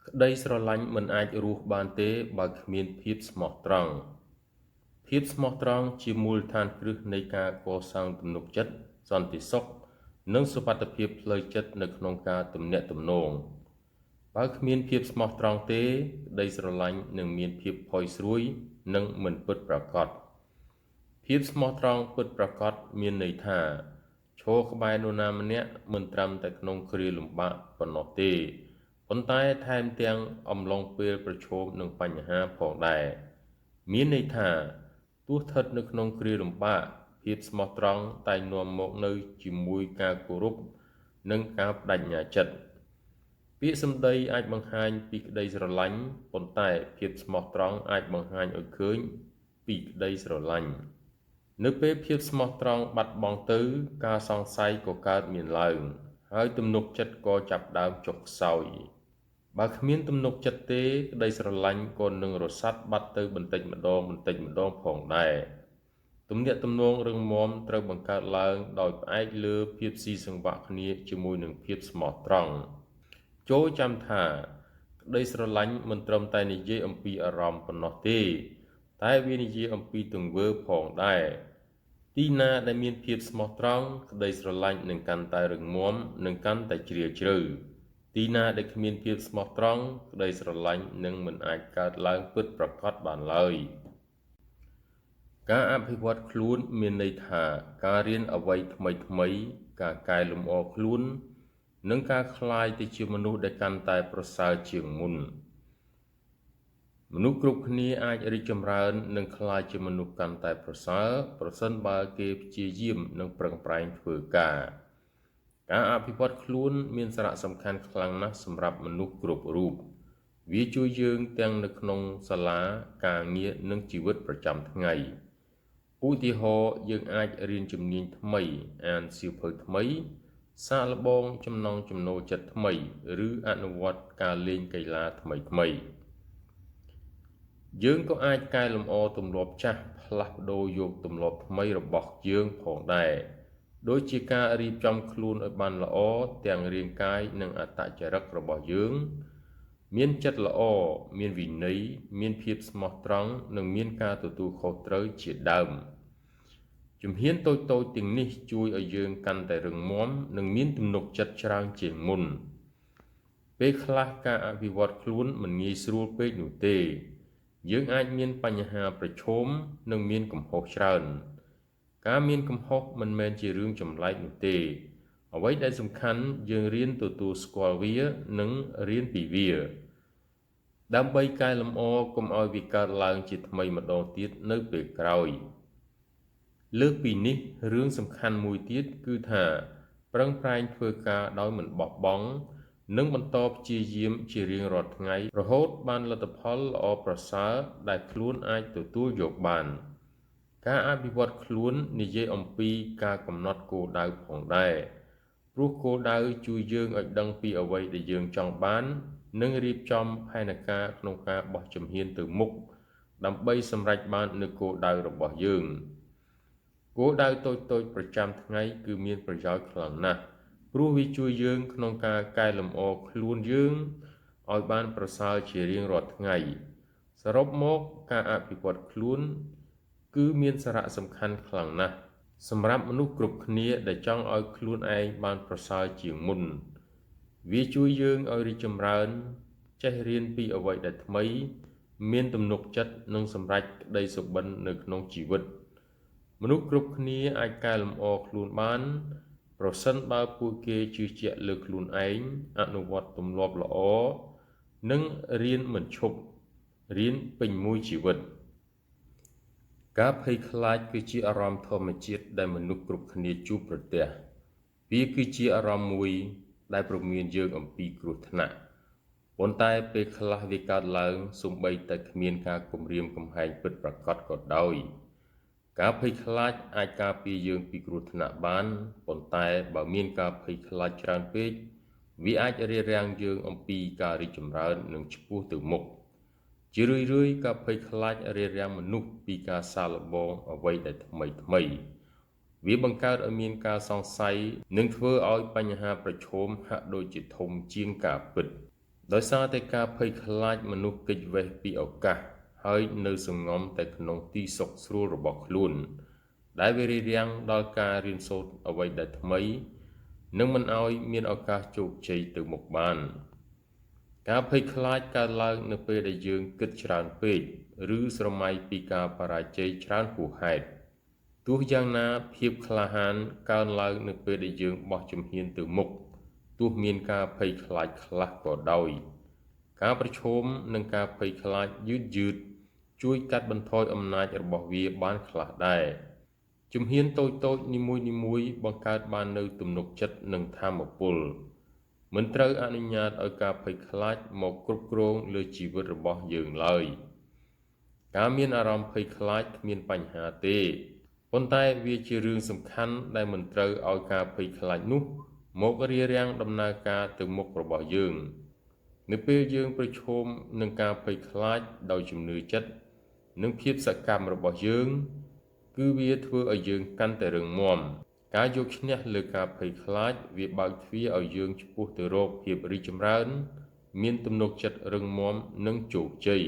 ក្តីស្រឡាញ់មិនអាចរស់បានទេបើគ្មានភាពស្មោះត្រង់ភាពស្មោះត្រង់ជាមូលដ្ឋានគ្រឹះនៃការកសាងទំនុកចិត្តសន្តិសុខនិងសុវត្ថិភាពផ្លូវចិត្តនៅក្នុងការទំនាក់ទំនងបើគ្មានភាពស្មោះត្រង់ទេក្តីស្រឡាញ់នឹងមានភាពផុយស្រួយនិងមិនពិតប្រាកដភាពស្មោះត្រង់ពិតប្រាកដមានន័យថាឈរក្បែរនរណាម្នាក់មិនត្រឹមតែក្នុងគ្រាលំបាកប៉ុណ្ណោះទេប៉ុន្តែថែមទាំងអំឡុងពេលប្រឈមនឹងបញ្ហាផងដែរមានន័យថាទោះស្ថិតនៅក្នុងគ្រាលំបាកភាពស្មោះត្រង់តែងនាំមកនៅជាមួយការគោរពនិងការបដិញ្ញាចិត្តពាក្យសម្ដីអាចបង្ហាញពីក្តីស្រឡាញ់ប៉ុន្តែភាពស្មោះត្រង់អាចបង្ហាញឲ្យឃើញពីក្តីស្រឡាញ់នៅពេលភាពស្មោះត្រង់បាត់បង់ទៅការសង្ស័យក៏កើតមានឡើងហើយទំនុកចិត្តក៏ចាប់ផ្ដើមចុះខ្សោយបើគ្មានទំនុកចិត្តទេក្តីស្រឡាញ់ក៏នឹងរសាត់បាត់ទៅបន្តិចម្ដងផងដែរទំនាក់ទំនងរឹងមាំត្រូវបង្កើតឡើងដោយផ្អែកលើភាពស៊ីសង្វាក់គ្នាជាមួយនឹងភាពស្មោះត្រង់ចូលចាំថាក្តីស្រឡាញ់មិនត្រឹមតែនិយាយអំពីអារម្មណ៍ប៉ុណ្ណោះទេតែវានិយាយអំពីទង្វើផងដែរទីណាដែលមានភាពស្មោះត្រង់ក្តីស្រឡាញ់នឹងកាន់តែរឹងមាំនិងកាន់តែជ្រាលជ្រៅទីណាដែលគ្មានភាពស្មោះត្រង់ក្តីស្រឡាញ់នឹងមិនអាចកើតឡើងពិតប្រាកដបានឡើយការអភិវឌ្ឍខ្លួនមានន័យថាការរៀនអ្វីថ្មីការកែលម្អខ្លួននិងការក្លាយទៅជាមនុស្សដែលកាន់តែប្រសើរជាងមុនមនុស្សគ្រប់គ្នាអាចរីកចម្រើននិងក្លាយជាមនុស្សកាន់តែប្រសើរប្រសិនបើគេព្យាយាមនិងប្រឹងប្រែងធ្វើការអភិវឌ្ឍខ្លួនមានសារៈសំខាន់ខ្លាំងណាស់សម្រាប់មនុស្សគ្រប់រូបវាជួយយើងទាំងនៅក្នុងសាលាការងារនិងជីវិតប្រចាំថ្ងៃឧទាហរណ៍យើងអាចរៀនជំនាញថ្មីអានសៀវភៅថ្មីសាកល្បងចំណង់ចំណូលចិត្តថ្មីឬអនុវត្តការលេងកីឡាថ្មីយើងក៏អាចកែលម្អទម្លាប់ចាស់ផ្លាស់ប្ដូរយកទម្លាប់ថ្មីរបស់យើងផងដែរដូចជាការរៀបចំខ្លួនឲ្យបានល្អទាំងរាងកាយនិងអត្តចរិតរបស់យើងមានចិត្តល្អមានវិន័យមានភាពស្មោះត្រង់និងមានការទទួលខុសត្រូវជាដើមជំហានតូចៗទាំងនេះជួយឲ្យយើងកាន់តែរឹងមាំនិងមានទំនុកចិត្តច្រើនជាងមុនពេលខ្លះការអភិវឌ្ឍខ្លួនមិនងាយស្រួលពេកនោះទេយើងអាចមានបញ្ហាប្រឈមនិងមានកំហុសច្រើនការមានកំហុសមិនមែនជារឿងចម្លែកនោះទេអ្វីដែលសំខាន់យើងរៀនទទួលស្គាល់វានិងរៀនពីវាដើម្បីកែលម្អកុំឲ្យវាកើតឡើងជាថ្មីម្ដងទៀតនៅពេលក្រោយលើសពីនេះរឿងសំខាន់មួយទៀតគឺថាប្រឹងប្រែងធ្វើការដោយមិនបោះបង់និងបន្តព្យាយាមជារៀងរាល់ថ្ងៃរហូតបានលទ្ធផលល្អប្រសើរដែលខ្លួនអាចទទួលយកបានការអភិវឌ្ឍខ្លួននិយាយអំពីការកំណត់គោលដៅផងដែរព្រោះគោលដៅជួយយើងឲ្យដឹងពីអ្វីដែលយើងចង់បាននិងរៀបចំផែនការក្នុងការបោះជំហានទៅមុខដើម្បីសម្រេចបាននូវគោលដៅរបស់យើងគោលដៅតូចៗប្រចាំថ្ងៃគឺមានប្រយោជន៍ខ្លាំងណាស់ព្រោះវាជួយយើងក្នុងការកែលម្អខ្លួនយើងឲ្យបានប្រសើរជារៀងរាល់ថ្ងៃសរុបមកការអភិវឌ្ឍខ្លួនគឺមានសារៈសំខាន់ខ្លាំងណាស់សម្រាប់មនុស្សគ្រប់គ្នាដែលចង់ឲ្យខ្លួនឯងបានប្រសើរជាងមុនវាជួយយើងឲ្យរីកចម្រើនចេះរៀនពីអ្វីដែលថ្មីមានទំនុកចិត្តនិងសម្រេចក្តីសុបិននៅក្នុងជីវិតមនុស្សគ្រប់គ្នាអាចកែលម្អខ្លួនបានប្រសិនបើពួកគេជឿជាក់លើខ្លួនឯងអនុវត្តទម្លាប់ល្អនិងរៀនមិនឈប់រៀនពេញមួយជីវិតការភ័យខ្លាចគឺជាអារម្មណ៍ធម្មជាតិដែលមនុស្សគ្រប់គ្នាជួបប្រទះវាគឺជាអារម្មណ៍មួយដែលព្រមានយើងអំពីគ្រោះថ្នាក់ប៉ុន្តែពេលខ្លះវាកើតឡើងសូម្បីតែគ្មានការគំរាមកំហែងពិតប្រាកដក៏ដោយការភ័យខ្លាចអាចការពារយើងពីគ្រោះថ្នាក់បានប៉ុន្តែបើមានការភ័យខ្លាចច្រើនពេកវាអាចរារាំងយើងអំពីការរីកចម្រើននិងឆ្ពោះទៅមុខជារឿយៗការភ័យខ្លាចរារាំងមនុស្សពីការសាកល្បងអ្វីដែលថ្មីវាបង្កើតឲ្យមានការសង្ស័យនិងធ្វើឲ្យបញ្ហាប្រឈមហាក់ដូចជាធំជាងការពិត ដោយសារតែការភ័យខ្លាចមនុស្សគេចវេះពីឱកាសហើយនៅសង្ងំតែក្នុងទីសុខស្រួលរបស់ខ្លួនដែលវារារាំងដល់ការរៀនសូត្រអ្វីដែលថ្មីនិងមិនឲ្យមានឱកាសជោគជ័យទៅមុខបានការភ័យខ្លាចកើតឡើងនៅពេលដែលយើងគិតច្រើនពេកឬស្រមៃពីការបរាជ័យច្រើនហួសហេតុទោះយ៉ាងណាភាពក្លាហានកើនឡើងនៅពេលដែលយើងបោះជំហានទៅមុខទោះមានការភ័យខ្លាចខ្លះក៏ដោយការប្រឈមនឹងការភ័យខ្លាចយឺតជួយកាត់បន្ថយអំណាចរបស់វាបានខ្លះដែរជំហានតូចនីមួយៗបង្កើតបាននូវទំនុកចិត្តនិងថាមពលមិនត្រូវអនុញ្ញាតឲ្យការភ័យខ្លាចមកគ្រប់គ្រងលើជីវិតរបស់យើងឡើយការមានអារម្មណ៍ភ័យខ្លាចគ្មានបញ្ហាទេប៉ុន្តែវាជារឿងសំខាន់ដែលមិនត្រូវឲ្យការភ័យខ្លាចនោះមករារាំងដំណើរការទៅមុខរបស់យើងនៅពេលយើងប្រឈមនឹងការភ័យខ្លាចដោយជំនឿចិត្តនិងភាពសកម្មរបស់យើងគឺវាធ្វើឲ្យយើងកាន់តែរឹងមាំការយកឈ្នះលើការភ័យខ្លាចវាបើកទ្វារឲ្យយើងឆ្ពោះទៅរកភាពរីកចម្រើនមានទំនុកចិត្តរឹងមាំនិងជោគជ័យ